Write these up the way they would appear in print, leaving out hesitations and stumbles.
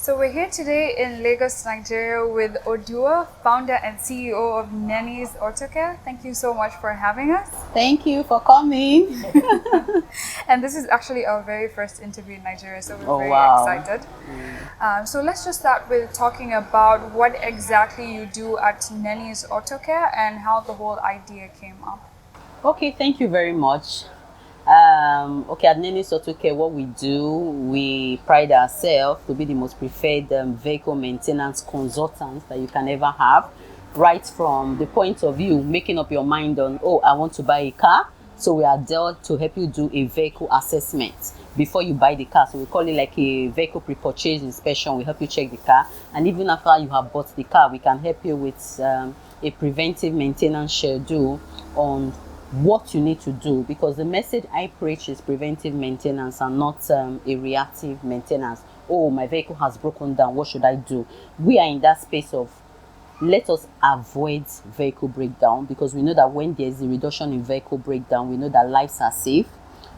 So we're here today in Lagos, Nigeria with Oduwa, founder and CEO of Nenis Auto Care. Thank you so much for having us. Thank you for coming. And this is actually our very first interview in Nigeria, so we're very wow. excited. So let's just start with talking about what exactly you do at Nenis Auto Care and how the whole idea came up. Okay, thank you very much. Okay, at Nenis Auto Care, what we do, we pride ourselves to be the most preferred vehicle maintenance consultants that you can ever have. Right from the point of view, making up your mind on, oh, I want to buy a car. So we are there to help you do a vehicle assessment before you buy the car. So we call it like a vehicle pre-purchase inspection. We help you check the car. And even after you have bought the car, we can help you with a preventive maintenance schedule on what you need to do, because the message I preach is preventive maintenance and not a reactive maintenance. Oh, my vehicle has broken down, what should I do? We are in that space of let us avoid vehicle breakdown, because we know that when there's a reduction in vehicle breakdown, we know that lives are safe,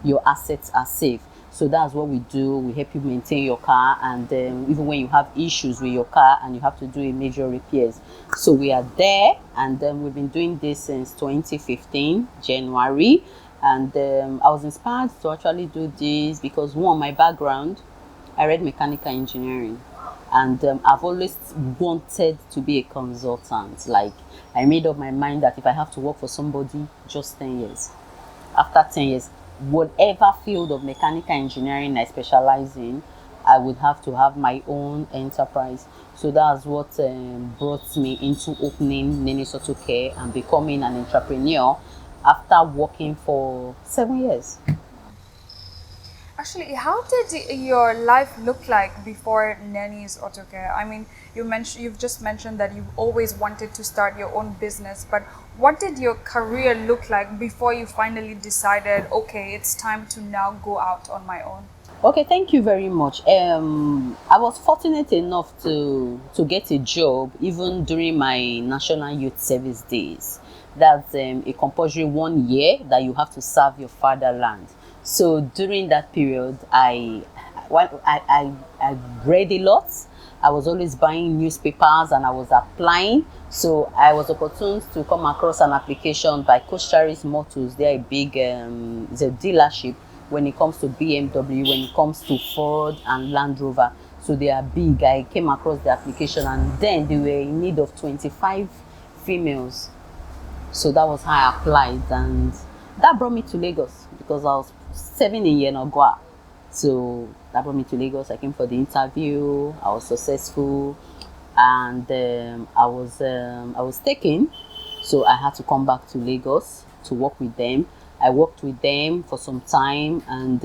your assets are safe. So that's what we do. We help you maintain your car, and even when you have issues with your car and you have to do a major repairs. So we are there, and we've been doing this since 2015 January, and I was inspired to actually do this because, one, my background, I read mechanical engineering, and I've always wanted to be a consultant. Like, I made up my mind that if I have to work for somebody, just 10 years. After 10 years, whatever field of mechanical engineering I specialize in, I would have to have my own enterprise. So that's what brought me into opening Nenis Auto Care and becoming an entrepreneur after working for 7 years. Actually, how did your life look like before Nenis Auto Care? I mean, you've just mentioned that you've always wanted to start your own business, but what did your career look like before you finally decided, okay, it's time to now go out on my own? Okay, thank you very much. I was fortunate enough to get a job even during my National Youth Service days. That's a compulsory 1 year that you have to serve your fatherland. So during that period, I read a lot. I was always buying newspapers and I was applying. So I was opportune to come across an application by Costaris Motors. They're a big it's a dealership when it comes to BMW, when it comes to Ford and Land Rover. So they are big. I came across the application, and then they were in need of 25 females. So that was how I applied, and that brought me to Lagos because I was serving in Yenogwa. So that brought me to Lagos. I came for the interview. I was successful, and I was taken. So I had to come back to Lagos to work with them. I worked with them for some time, and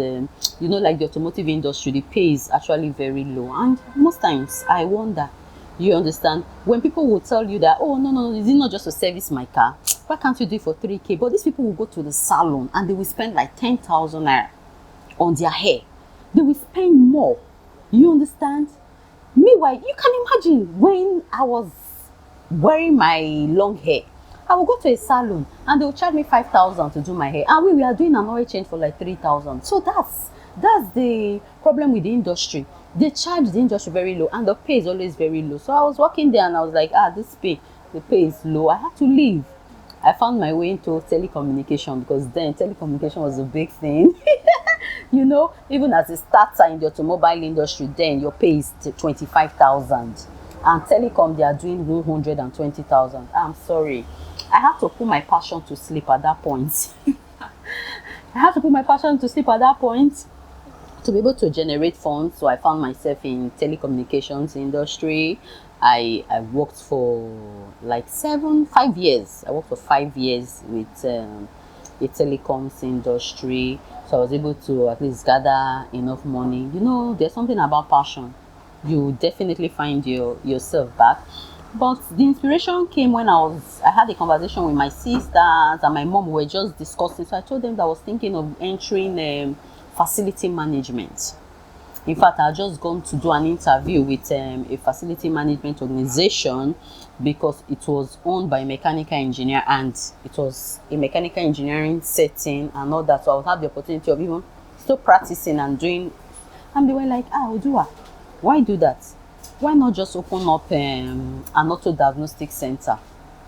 you know, like the automotive industry, the pay is actually very low, and most times I wonder, you understand, when people will tell you that, oh, no, is it not just to service my car? Why can't you do it for 3K? But these people will go to the salon and they will spend like 10,000 naira on their hair. They will spend more. You understand? Meanwhile, you can imagine when I was wearing my long hair, I will go to a salon and they will charge me 5,000 to do my hair, and we are doing an oil change for like 3,000. So that's the problem with the industry. They charge the industry very low, and the pay is always very low. So I was working there and I was like, the pay is low. I had to leave. I found my way into telecommunication, because then telecommunication was a big thing. You know, even as a starter in the automobile industry, then your pay is 25,000. And telecom, they are doing 120,000. I'm sorry. I had to put my passion to sleep at that point. I had to put my passion to sleep at that point to be able to generate funds. So I found myself in telecommunications industry. I worked for like 5 years. I worked for 5 years with the telecoms industry. So I was able to at least gather enough money. You know, there's something about passion. You definitely find yourself back. But the inspiration came when I had a conversation with my sisters and my mom. We were just discussing. So I told them that I was thinking of entering facility management. In fact, I just gone to do an interview with a facility management organization, because it was owned by a mechanical engineer and it was a mechanical engineering setting and all that. So I would have the opportunity of even still practicing and doing. And they were like, Oduwa, why do that? why not just open up an auto diagnostic center?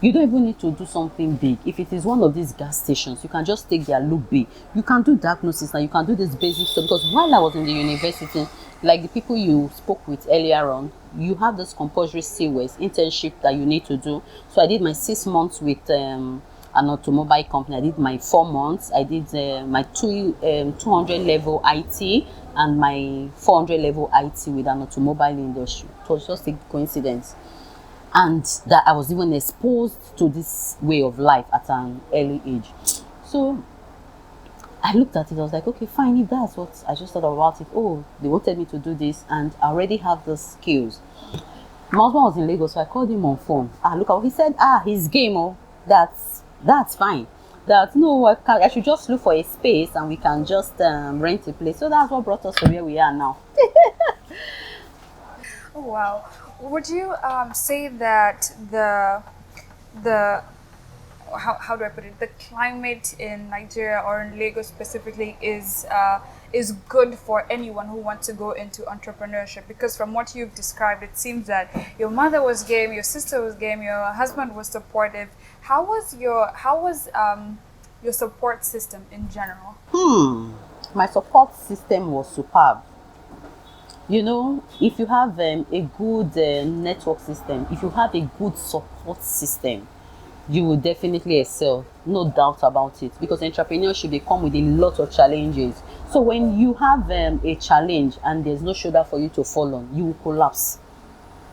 You don't even need to do something big. If it is one of these gas stations, you can just take their look bay. You can do diagnosis and you can do this basic stuff. Because while I was in the university, like the people you spoke with earlier on, you have this compulsory CWES internship that you need to do. So I did my 6 months with an automobile company. I did my 4 months. I did my 200 level IT and my 400 level IT with an automobile industry. It was just a coincidence. And that I was even exposed to this way of life at an early age. So I looked at it, I was like, okay, fine, if that's what I just thought about it. Oh, they wanted me to do this and I already have the skills. My husband was in Lagos, so I called him on phone. He said, he's game, oh, that's fine. That no, I should just look for a space and we can just rent a place. So that's what brought us to where we are now. Oh, wow. Would you say that the how do I put it? The climate in Nigeria or in Lagos specifically is good for anyone who wants to go into entrepreneurship? Because from what you've described, it seems that your mother was game, your sister was game, your husband was supportive. How was your support system in general? My support system was superb. You know, if you have a good network system, if you have a good support system, you will definitely excel, no doubt about it. Because entrepreneurship, they come with a lot of challenges. So when you have a challenge and there's no shoulder for you to fall on, you will collapse.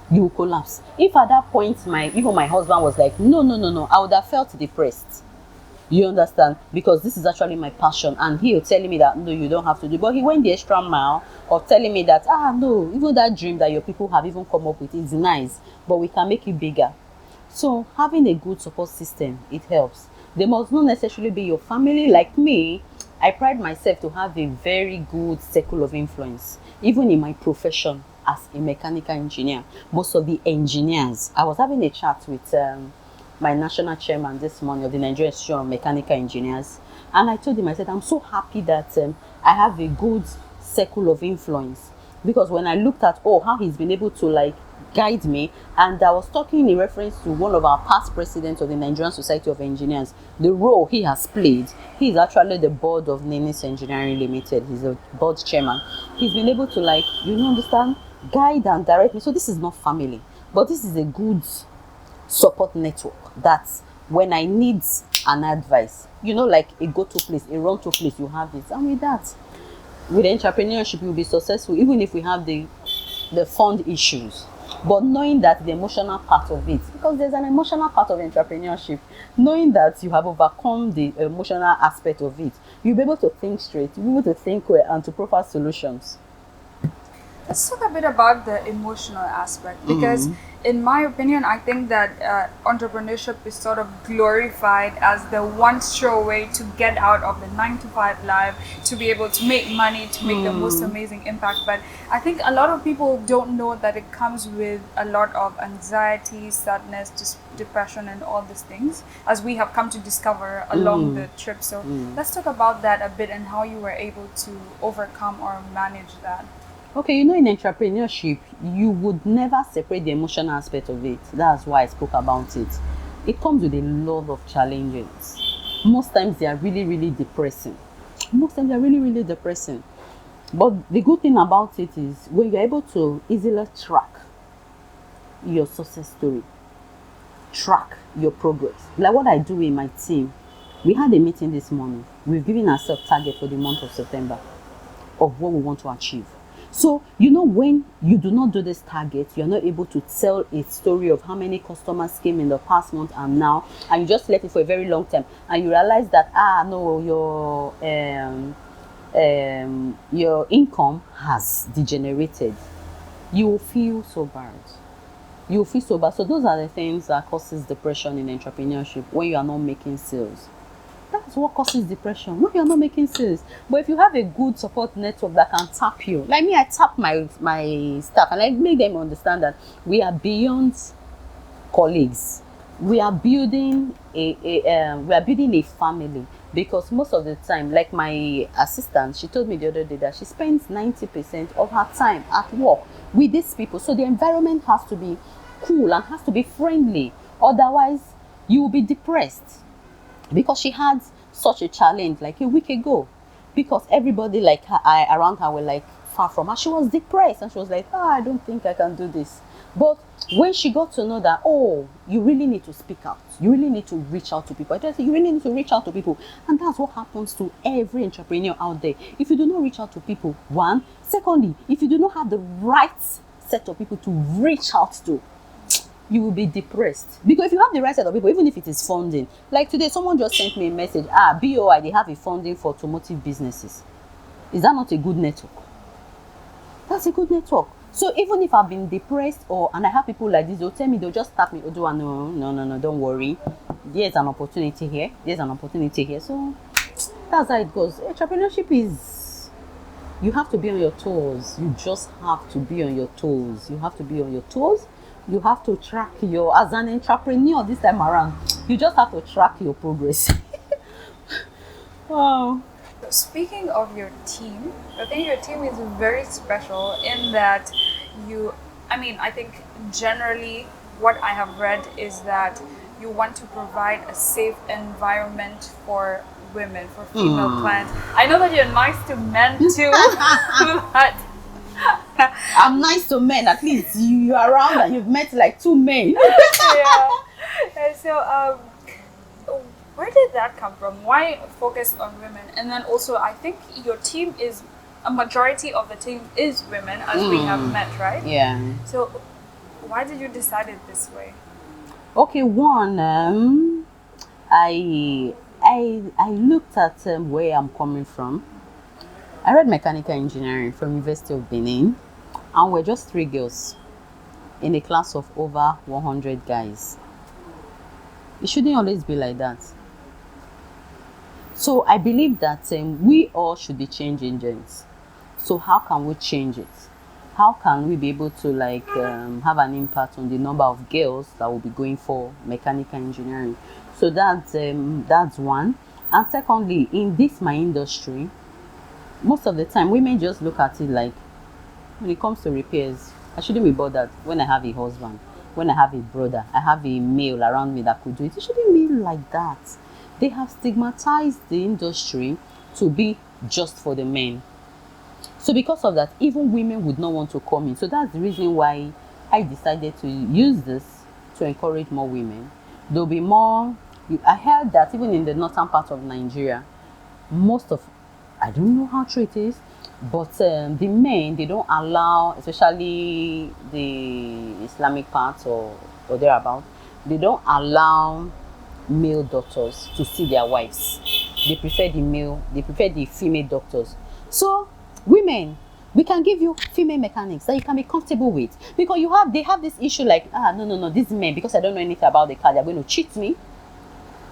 You will collapse. If at that point, even my husband was like, no, I would have felt depressed. You understand? Because this is actually my passion, and he was telling me that no, you don't have to do. But he went the extra mile of telling me that no, even that dream that your people have even come up with is nice, but we can make it bigger. So having a good support system, it helps. They must not necessarily be your family. Like me, I pride myself to have a very good circle of influence, even in my profession as a mechanical engineer. Most of the engineers, I was having a chat with my national chairman this morning of the Nigerian Institute of Mechanical Engineers, and I told him, I said, I'm so happy that I have a good circle of influence, because when I looked at how he's been able to guide me, and I was talking in reference to one of our past presidents of the Nigerian Society of Engineers, the role he has played. He is actually the board of Nenis Engineering Limited. He's a board chairman. He's been able to understand, guide and direct me. So this is not family, but this is a good support network that when I need an advice, like a go-to place, a run-to place, you have it. And with that, with entrepreneurship, you'll be successful, even if we have the fund issues. But knowing that the emotional part of it, because there's an emotional part of entrepreneurship, knowing that you have overcome the emotional aspect of it, you'll be able to think straight, you'll be able to think well and to profile solutions. Let's talk a bit about the emotional aspect, because in my opinion, I think that entrepreneurship is sort of glorified as the one sure way to get out of the 9-to-5 life, to be able to make money, to make the most amazing impact. But I think a lot of people don't know that it comes with a lot of anxiety, sadness, depression, and all these things, as we have come to discover along the trip. So let's talk about that a bit and how you were able to overcome or manage that. Okay, in entrepreneurship, you would never separate the emotional aspect of it. That's why I spoke about it. It comes with a lot of challenges. Most times they are really, really depressing. But the good thing about it is when you're able to easily track your success story, track your progress. Like what I do in my team, we had a meeting this morning. We've given ourselves a target for the month of September of what we want to achieve. So, when you do not do this target, you're not able to tell a story of how many customers came in the past month and now, and you just let it for a very long time, and you realize that, your income has degenerated. You will feel so bad. So those are the things that causes depression in entrepreneurship, when you are not making sales. That's what causes depression, when you're not making sales. But if you have a good support network that can tap you, like me, I tap my staff and I make them understand that we are beyond colleagues. We are building a family. because most of the time, like my assistant, she told me the other day that she spends 90% of her time at work with these people. So the environment has to be cool and has to be friendly. Otherwise, you will be depressed. Because she had such a challenge like a week ago, because everybody like her, around her were like far from her. She was depressed and she was like, I don't think I can do this. But when she got to know that, oh, you really need to speak out, you really need to reach out to people, I just say you really need to reach out to people. And that's what happens to every entrepreneur out there. If you do not reach out to people, one, secondly, if you do not have the right set of people to reach out to, you will be depressed. Because if you have the right set of people, even if it is funding, like today someone just sent me a message, BOI, they have a funding for automotive businesses. Is that not a good network? That's a good network. So even if I've been depressed, and I have people like this, they'll tell me, they'll just tap me, Oduwa, no, don't worry, there's an opportunity here, there's an opportunity here. So that's how it goes. Entrepreneurship is, you have to be on your toes. You just have to be on your toes. You have to be on your toes. You have to track as an entrepreneur this time around, you just have to track your progress. Wow. Speaking of your team, I think your team is very special in that I think generally what I have read is that you want to provide a safe environment for women, for female clients. I know that you're nice to men too, but I'm nice to men. At least you are around and you've met like 2 men. yeah. And so, where did that come from? Why focus on women? And then also, I think your team is a majority of the team is women, as we have met, right? Yeah. So, why did you decide it this way? Okay, one, I looked at where I'm coming from. I read mechanical engineering from University of Benin, and we're just 3 girls in a class of over 100 guys. It shouldn't always be like that. So I believe that we all should be change agents. So how can we change it? How can we be able to have an impact on the number of girls that will be going for mechanical engineering? So that's one. And secondly, in this my industry, most of the time women just look at it like, when it comes to repairs, I shouldn't be bothered. When I have a husband, when I have a brother, I have a male around me that could do it. It shouldn't be like that. They have stigmatized the industry to be just for the men. So because of that, even women would not want to come in. So that's the reason why I decided to use this to encourage more women. There'll be more. I heard that even in the northern part of Nigeria, I don't know how true it is, but the men, they don't allow, especially the Islamic part or thereabout, they don't allow male doctors to see their wives. They prefer the female doctors. So women, we can give you female mechanics that you can be comfortable with, because they have this issue like, no, these men, because I don't know anything about the car, they're going to cheat me.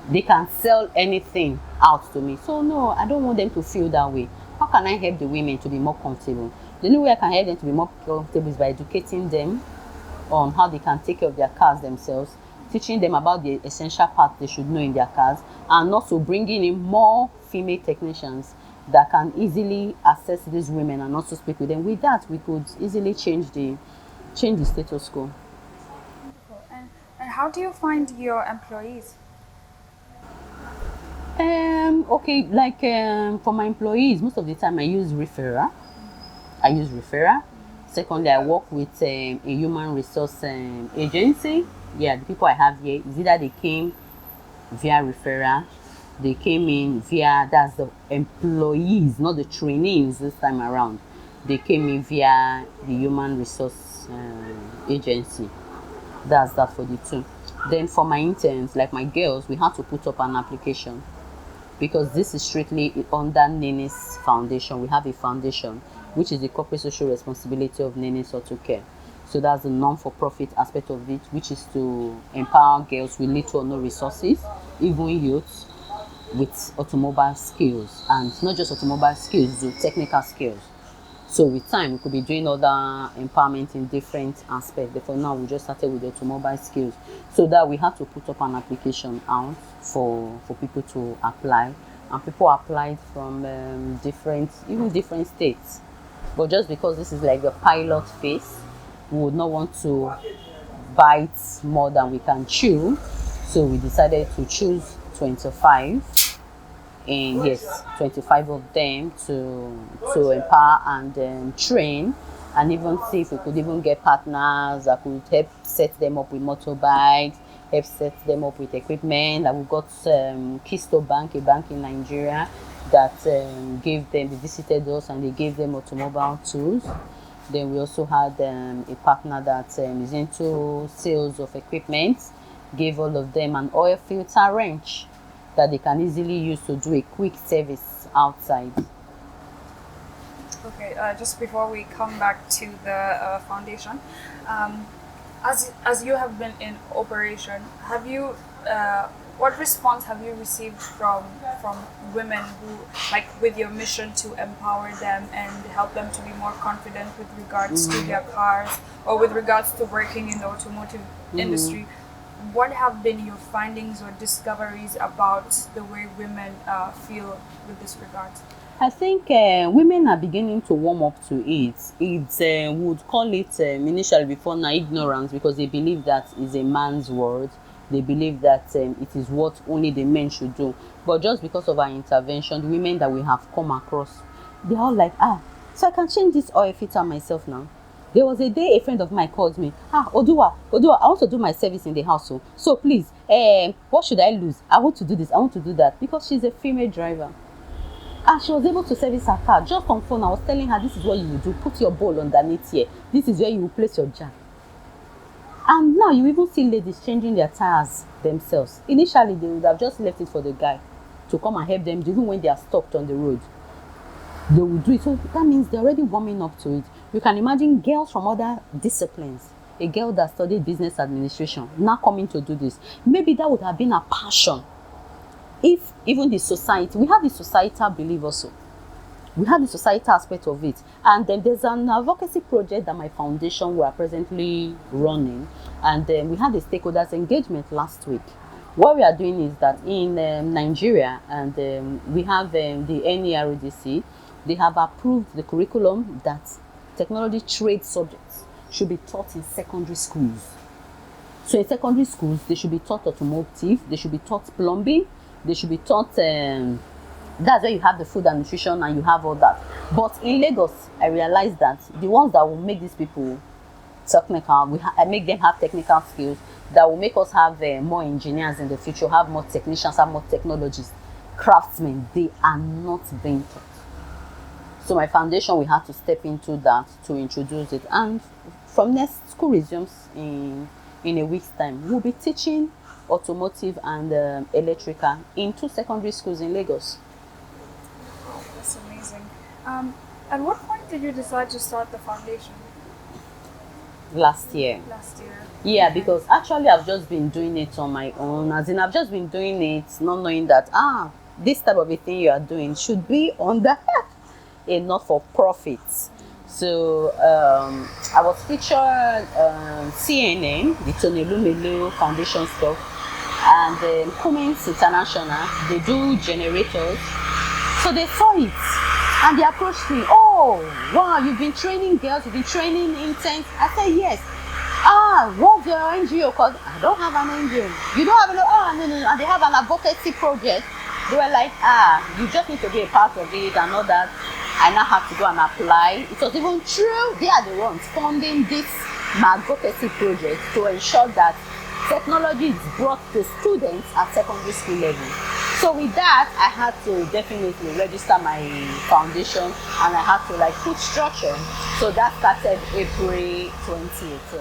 They can sell anything out to me. So no, I don't want them to feel that way. How can I help the women to be more comfortable? The only way I can help them to be more comfortable is by educating them on how they can take care of their cars themselves, teaching them about the essential parts they should know in their cars, and also bringing in more female technicians that can easily access these women and also speak with them. With that, we could easily change the status quo. And how do you find your employees? Okay, for my employees, most of the time I use referral. Secondly, I work with a human resource agency. Yeah, the people I have here is either they came via referral, they came in via, that's the employees, not the trainees this time around. They came in via the human resource agency. That's that for the two. Then for my interns, like my girls, we had to put up an application, because this is strictly under Nenis Foundation. We have a foundation, which is the corporate social responsibility of Nenis Auto Care. So that's the non-for-profit aspect of it, which is to empower girls with little or no resources, even youths, with automobile skills. And not just automobile skills, the technical skills. So with time, we could be doing other empowerment in different aspects. But for now, we just started with the automobile skills. So that we have to put up an application out for people to apply. and people applied from even different states. But just because this is like the pilot phase, we would not want to bite more than we can chew, so we decided to choose 25, and yes, 25 of them to empower and train, and even see if we could even get partners that could help set them up with motorbikes, help set them up with equipment. Like we got Keystone Bank, a bank in Nigeria, that gave them, they visited us and they gave them automobile tools. Then we also had a partner that is into sales of equipment, gave all of them an oil filter wrench that they can easily use to do a quick service outside. Okay, just before we come back to the foundation, um, as you have been in operation, have you what response have you received from women who, like, with your mission to empower them and help them to be more confident with regards to their cars or with regards to working in the automotive industry? What have been your findings or discoveries about the way women feel with this regard? I think women are beginning to warm up to it. It's we would call it initially before now ignorance, because they believe that is a man's word. They believe that it is what only the men should do. But just because of our intervention, the women that we have come across, they're all like, so I can change this oil filter myself now. There was a day a friend of mine called me, Oduwa, I want to do my service in the house. So please, what should I lose? I want to do this, I want to do that. Because she's a female driver. And she was able to service her car just on phone. I was telling her, this is what you will do. Put your bowl underneath here. This is where you will place your jar. And now you even see ladies changing their tires themselves. Initially, they would have just left it for the guy to come and help them, even when they are stopped on the road. They will do it. So that means they're already warming up to it. You can imagine girls from other disciplines. A girl that studied business administration now coming to do this. Maybe that would have been a passion. If even the society, we have the societal belief also. We have the societal aspect of it. And then there's an advocacy project that my foundation were presently running. And we had a stakeholders engagement last week. What we are doing is that in Nigeria, and we have the NERDC, they have approved the curriculum that technology trade subjects should be taught in secondary schools. So in secondary schools, they should be taught automotive, they should be taught plumbing, they should be taught, that's where you have the food and nutrition and you have all that. But in Lagos, I realized that the ones that will make these people technical, I make them have technical skills, that will make us have more engineers in the future, have more technicians, have more technologists, craftsmen, they are not being taught. So my foundation, we had to step into that to introduce it. And from next school resumes in a week's time, we'll be teaching automotive and electrical in 2 secondary schools in Lagos. That's amazing. At what point did you decide to start the foundation? Last year. Last year. Yeah, because actually I've just been doing it on my own. As in, I've just been doing it, not knowing that this type of a thing you are doing should be under a not-for-profit. So I was featured on CNN, the Tony Lumelu Foundation stuff, and Cummins International. They do generators. So they saw it and they approached me. Oh, wow, you've been training girls, you've been training interns. I said, yes. What's your NGO? Because I don't have an NGO. You don't have an, no. And they have an advocacy project. They were like, you just need to be a part of it and all that. I now have to go and apply. It was even true. They are the ones funding this advocacy project to ensure that technology is brought to students at secondary school level. So with that, I had to definitely register my foundation and I had to put structure. So that started April 2018.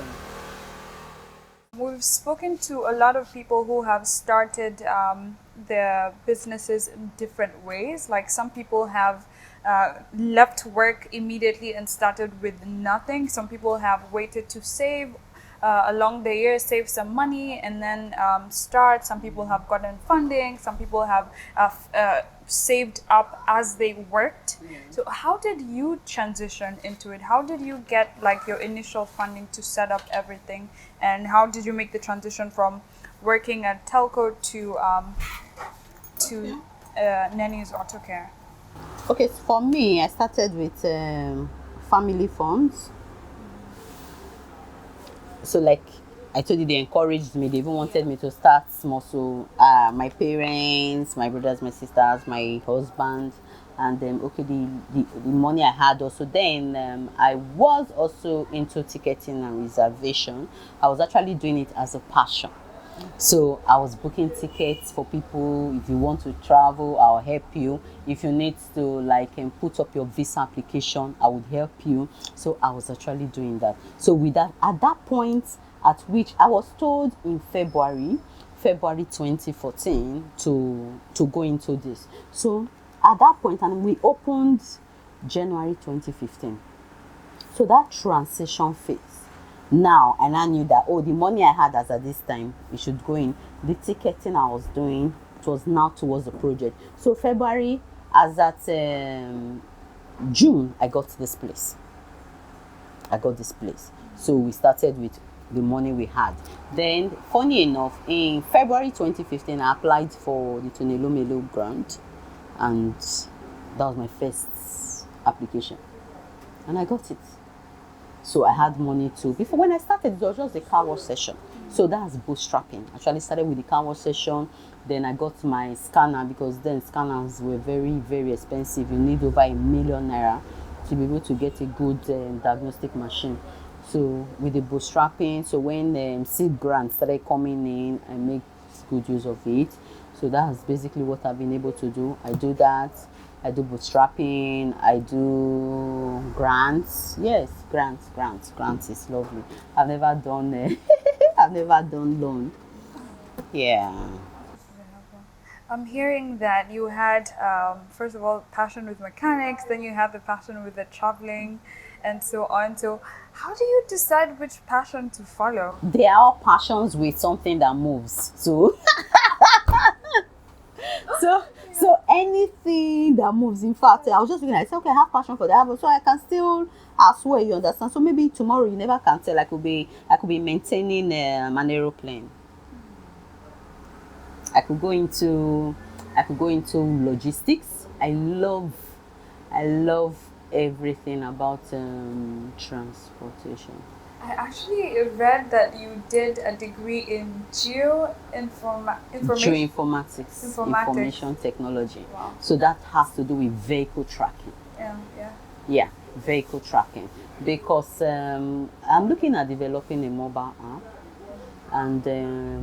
We've spoken to a lot of people who have started their businesses in different ways. Like some people have left work immediately and started with nothing. Some people have waited to save along the year, save some money and then start. Some people have gotten funding. Some people have saved up as they worked. So how did you transition into it? How did you get your initial funding to set up everything? And how did you make the transition from working at telco to Nenis Auto Care? Okay, so for me, I started with family funds. So like I told you, they encouraged me. They even wanted me to start small. So my parents, my brothers, my sisters, my husband, and okay, the money I had also. Then I was also into ticketing and reservation. I was actually doing it as a passion. So I was booking tickets for people. If you want to travel, I'll help you. If you need to like put up your visa application, I would help you. So I was actually doing that. So with that, at that point at which I was told in February 2014 to go into this. So at that point, and we opened January 2015. So that transition phase. Now, and I knew that, the money I had as at this time, it should go in. The ticketing I was doing, it was now towards the project. So February, as at June, I got this place. So we started with the money we had. Then, funny enough, in February 2015, I applied for the Tonelomelo grant, and that was my first application. And I got it. So I had money too. Before, when I started, it was just a car wash session. So that's bootstrapping. Actually started with the car wash session. Then I got my scanner, because then scanners were very, very expensive. You need over ₦1 million to be able to get a good diagnostic machine. So with the bootstrapping, so when seed grants started coming in, I make good use of it. So that's basically what I've been able to do. I do that. I do bootstrapping. I do grants. Yes, grants. Grants is lovely. I've never done. I've never done loan. Yeah. I'm hearing that you had, first of all, passion with mechanics, then you had the passion with the traveling, and so on. So, how do you decide which passion to follow? They are all passions with something that moves. So, so anything that moves. In fact, I was just thinking, I said, okay, I have passion for that, but so I can still as well. You understand? So maybe tomorrow, you never can tell. I could be maintaining an aeroplane. I could go into logistics. I love everything about transportation. I actually read that you did a degree in Geoinformatics, information technology. Wow. So that has to do with vehicle tracking. Yeah, vehicle tracking. Because I'm looking at developing a mobile app, and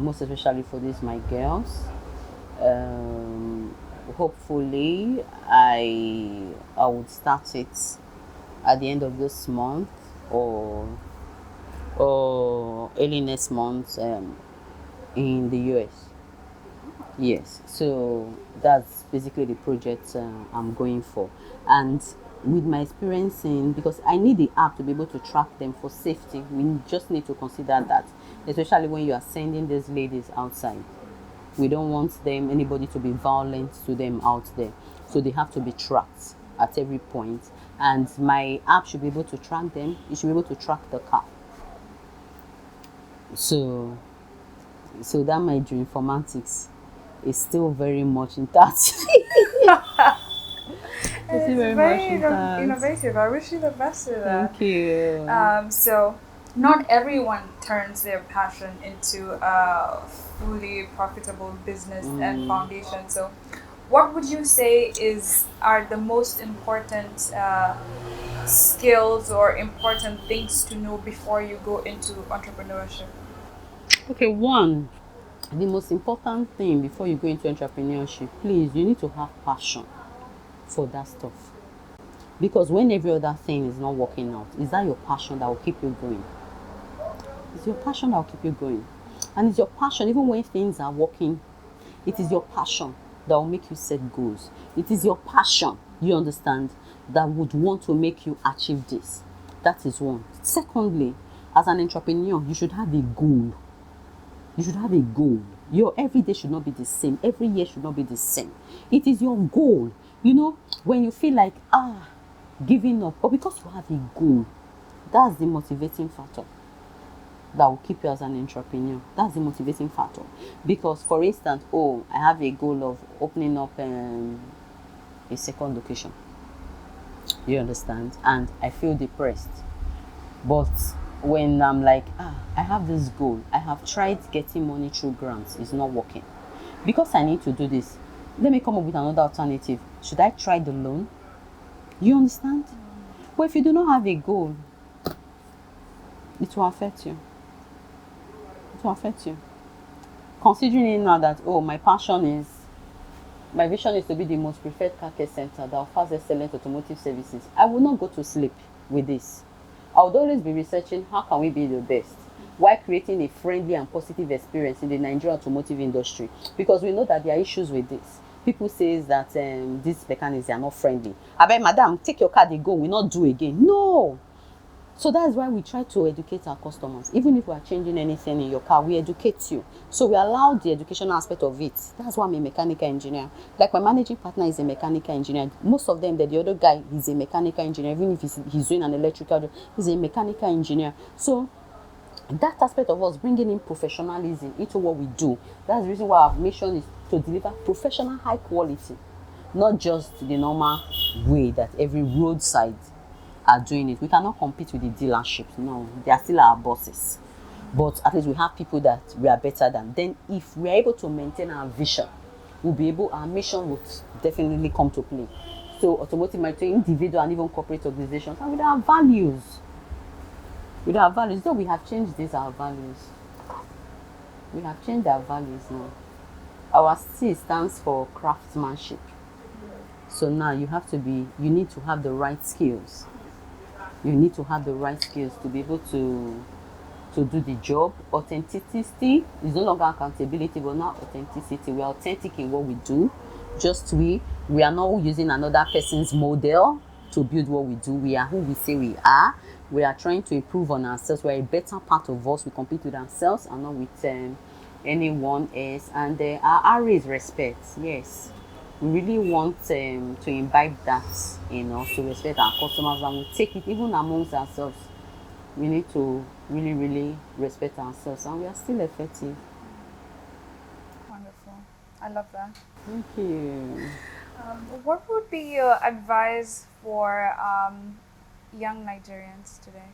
most especially for these my girls. Hopefully, I would start it at the end of this month or early next month in the US. Yes, so that's basically the project I'm going for. And with my experience because I need the app to be able to track them for safety, we just need to consider that, especially when you are sending these ladies outside. We don't want anybody to be violent to them out there. So they have to be tracked at every point. And my app should be able to track them. It should be able to track the car. So that my geoinformatics is still very much intact. It's very innovative. I wish you the best with that. Thank you. So, not everyone turns their passion into a fully profitable business and foundation. So, what would you say are the most important skills or important things to know before you go into entrepreneurship? Okay, one, the most important thing before you go into entrepreneurship, please, you need to have passion for that stuff. Because when every other thing is not working out, is that your passion that will keep you going? It's your passion that will keep you going. And it's your passion, even when things are working, it is your passion that will make you set goals. It is your passion, you understand, that would want to make you achieve this. That is one. Secondly, as an entrepreneur, you should have a goal. You should have a goal. Your every day should not be the same. Every year should not be the same. It is your goal. You know, when you feel like, giving up, but because you have a goal, that's the motivating factor. that will keep you as an entrepreneur. That's the motivating factor. Because, for instance, oh, I have a goal of opening up a second location. You understand? And I feel depressed. But when I'm like, I have this goal, I have tried getting money through grants, it's not working. Because I need to do this, let me come up with another alternative. Should I try the loan? You understand? But if you do not have a goal, it will affect you. It will affect you. Considering now that, oh, my vision is to be the most preferred car care center that offers excellent automotive services, I will not go to sleep with this. I would always be researching how can we be the best while creating a friendly and positive experience in the Nigerian automotive industry, because we know that there are issues with this. People say that these mechanics are not friendly. I bet, madam, take your car, they go, we not do again. No. So that's why we try to educate our customers. Even if we are changing anything in your car, we educate you. So we allow the educational aspect of it. That's why I'm a mechanical engineer. Like my managing partner is a mechanical engineer. Most of them, the other guy is a mechanical engineer. Even if he's doing an electrical job, he's a mechanical engineer. So that aspect of us bringing in professionalism into what we do. That's the reason why our mission is to deliver professional high quality, not just the normal way that every roadside are doing it. We cannot compete with the dealerships. No, they are still our bosses. But at least we have people that we are better than. Then if we are able to maintain our vision, our mission would definitely come to play. So automotive might individual and even corporate organizations, and with our values. With our values, though we have changed our values. We have changed our values now. Our C stands for craftsmanship. So now you need to have the right skills. You need to have the right skills to be able to do the job. Authenticity is no longer accountability, but now authenticity. We are authentic in what we do. Just we are not using another person's model to build what we do. We are who we say we are. We are trying to improve on ourselves. We are a better part of us. We compete with ourselves and not with anyone else. And our R is respect. Yes. We really want to imbibe that, to respect our customers, and we take it even amongst ourselves. We need to really, really respect ourselves, and we are still effective. Wonderful. I love that. Thank you. What would be your advice for young Nigerians today?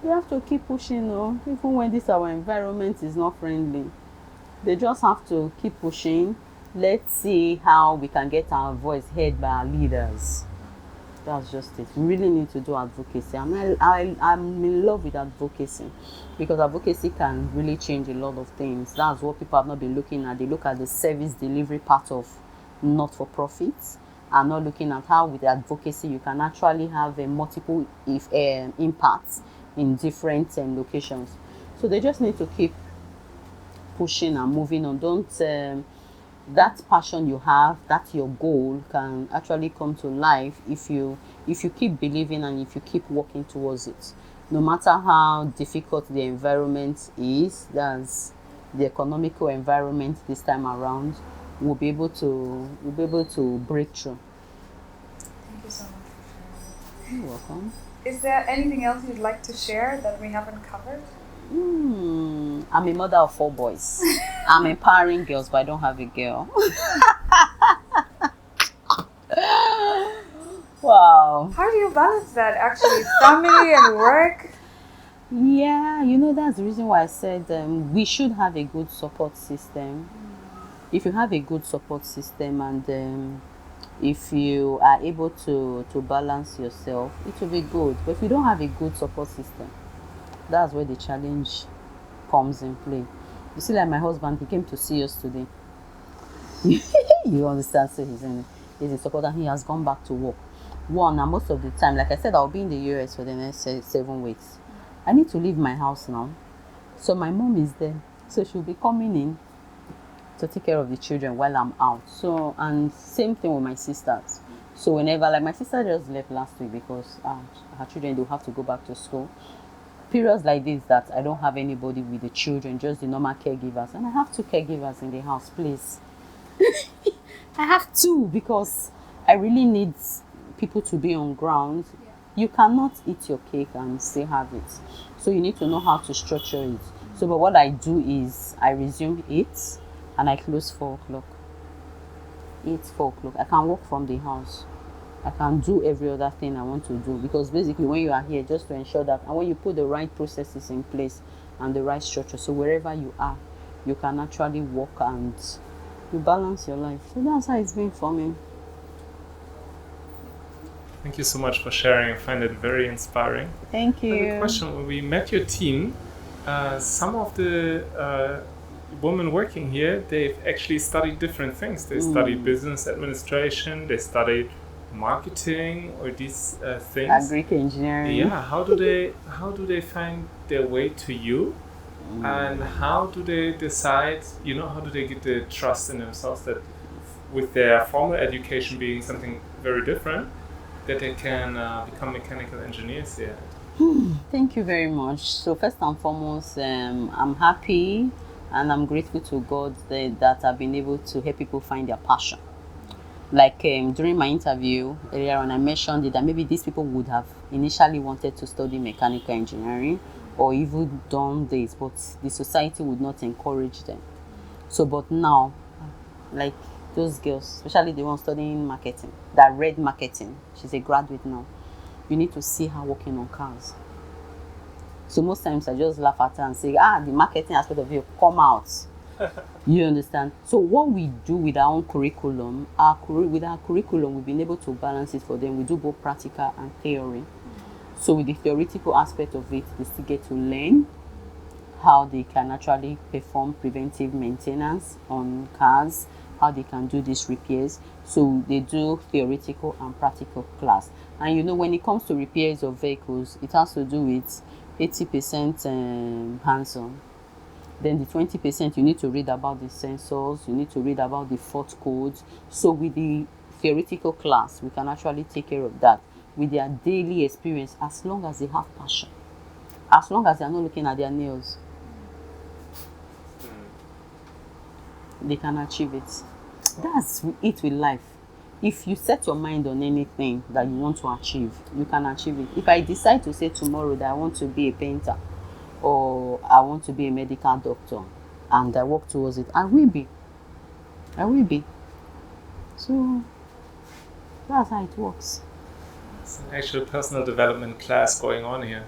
We have to keep pushing, even when our environment is not friendly. They just have to keep pushing. Let's see how we can get our voice heard by our leaders. That's just it. We really need to do advocacy. I'm in love with advocacy, because advocacy can really change a lot of things. That's what people have not been looking at. They look at the service delivery part of not-for-profits, and not looking at how with advocacy you can actually have a multiple impacts in different locations. So they just need to keep pushing and moving on. Don't that passion you have, that's your goal, can actually come to life if you keep believing and if you keep working towards it. No matter how difficult the environment is, that's the economical environment this time around, we'll be able to break through. Thank you so much for sharing. You're welcome. Is there anything else you'd like to share that we haven't covered? I'm a mother of 4 boys. I'm empowering girls, but I don't have a girl. Wow. How do you balance that, actually? Family and work? Yeah, that's the reason why I said we should have a good support system. If you have a good support system and if you are able to balance yourself, it will be good. But if you don't have a good support system, that's where the challenge comes in play. You see, like my husband, he came to see us today. You understand? So he's a supporter. He has gone back to work. And most of the time, like I said, I'll be in the US for the next 7 weeks. I need to leave my house now. So my mom is there. So she'll be coming in to take care of the children while I'm out. So, and same thing with my sisters. So whenever, like my sister just left last week because her children will have to go back to school. Periods like this that I don't have anybody with the children, just the normal caregivers. And I have 2 caregivers in the house, please. I have 2 because I really need people to be on ground. You cannot eat your cake and still have it. So you need to know how to structure it. So, but what I do is I resume 8 and I close 4 o'clock. 8, 4 o'clock. I can work from the house. I can do every other thing I want to do, because basically when you are here, just to ensure that, and when you put the right processes in place and the right structure, so wherever you are, you can actually work and you balance your life. So that's how it's been for me. Thank you so much for sharing. I find it very inspiring. Thank you. I have a question. When we met your team, some of the women working here, they've actually studied different things. They studied business administration, they studied marketing, or these things. Agric engineering. Yeah. How do they find their way to you? And how do they decide, how do they get the trust in themselves that with their formal education being something very different, that they can become mechanical engineers here? Thank you very much. So first and foremost, I'm happy and I'm grateful to God that I've been able to help people find their passion. Like during my interview earlier on, I mentioned that maybe these people would have initially wanted to study mechanical engineering or even done this, but the society would not encourage them. So, but now, like those girls, especially the one studying marketing, that read marketing, she's a graduate now. You need to see her working on cars. So most times I just laugh at her and say, the marketing aspect of you, come out. You understand? So what we do with our own curriculum, with our curriculum, we've been able to balance it for them. We do both practical and theory. So with the theoretical aspect of it, they still get to learn how they can actually perform preventive maintenance on cars, how they can do these repairs. So they do theoretical and practical class. And when it comes to repairs of vehicles, it has to do with 80% hands-on. Then the 20% you need to read about the sensors, you need to read about the fault codes. So with the theoretical class, we can actually take care of that with their daily experience, as long as they have passion, as long as they are not looking at their nails, they can achieve it. That's it with life. If you set your mind on anything that you want to achieve, you can achieve it. If I decide to say tomorrow that I want to be a painter or I want to be a medical doctor and I work towards it, I will be. So that's how it works. It's an actual personal development class going on here.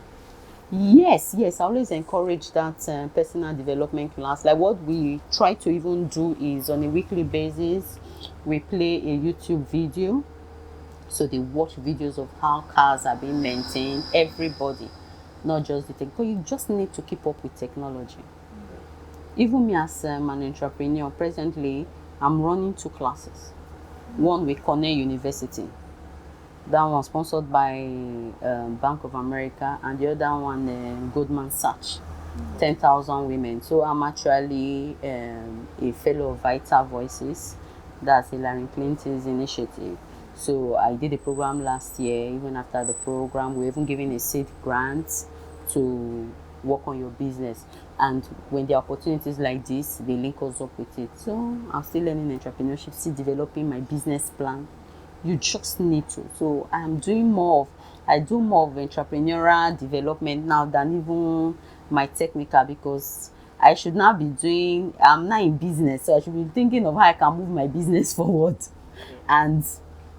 Yes, I always encourage that personal development class. Like what we try to even do is on a weekly basis, we play a YouTube video. So they watch videos of how cars are being maintained, everybody, not just the tech. But you just need to keep up with technology. Even me as an entrepreneur, presently, I'm running 2 classes. One with Cornell University. That one sponsored by Bank of America, and the other one Goldman Sachs, 10,000 women. So I'm actually a fellow of Vital Voices. That's Hillary Clinton's initiative. So I did a program last year. Even after the program, we're even giving a seed grant to work on your business. And when there are opportunities like this, they link us up with it. So I'm still learning entrepreneurship, still developing my business plan. You just need to. So I do more of entrepreneurial development now than even my technical, because I should now be I'm not in business, so I should be thinking of how I can move my business forward and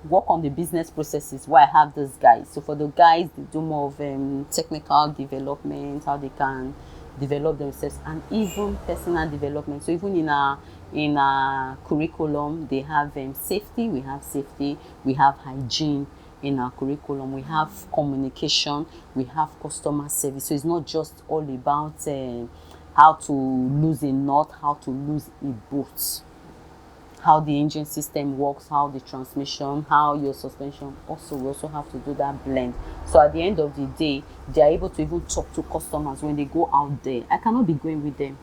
work on the business processes where I have those guys. So for the guys, they do more of technical development, how they can develop themselves, and even personal development. So even in our curriculum, they have safety, we have hygiene in our curriculum, we have communication, we have customer service. So it's not just all about how to lose a nut, how to lose a bolt, how the engine system works, how the transmission, how your suspension. We also have to do that blend. So at the end of the day, they are able to even talk to customers when they go out there. I cannot be going with them.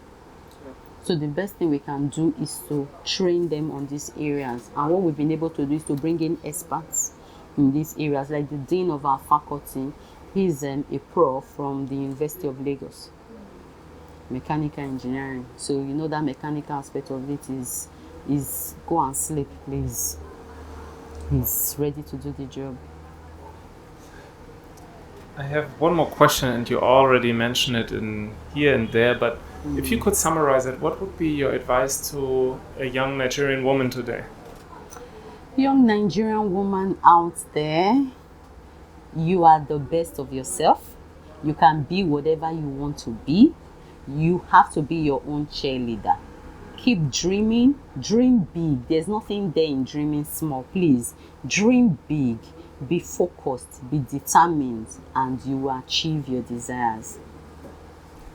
So the best thing we can do is to train them on these areas. And what we've been able to do is to bring in experts in these areas. Like the dean of our faculty, he's a pro from the University of Lagos, mechanical engineering. So that mechanical aspect of it is go and sleep, please. He's ready to do the job. I have one more question, and you already mentioned it in here and there, but if you could summarize it, what would be your advice to a young Nigerian woman today? Young Nigerian woman out there, you are the best of yourself. You can be whatever you want to be. You have to be your own cheerleader. Keep dreaming, dream big. There's nothing there in dreaming small. Please dream big, be focused, be determined, and you will achieve your desires.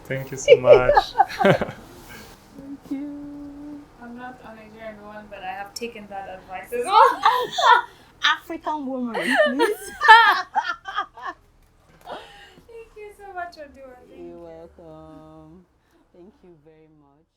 Thank you so much. Thank you. I'm not a Nigerian woman, but I have taken that advice as well. African woman, please. Thank you so much, Oduwa. You're welcome. Thank you very much.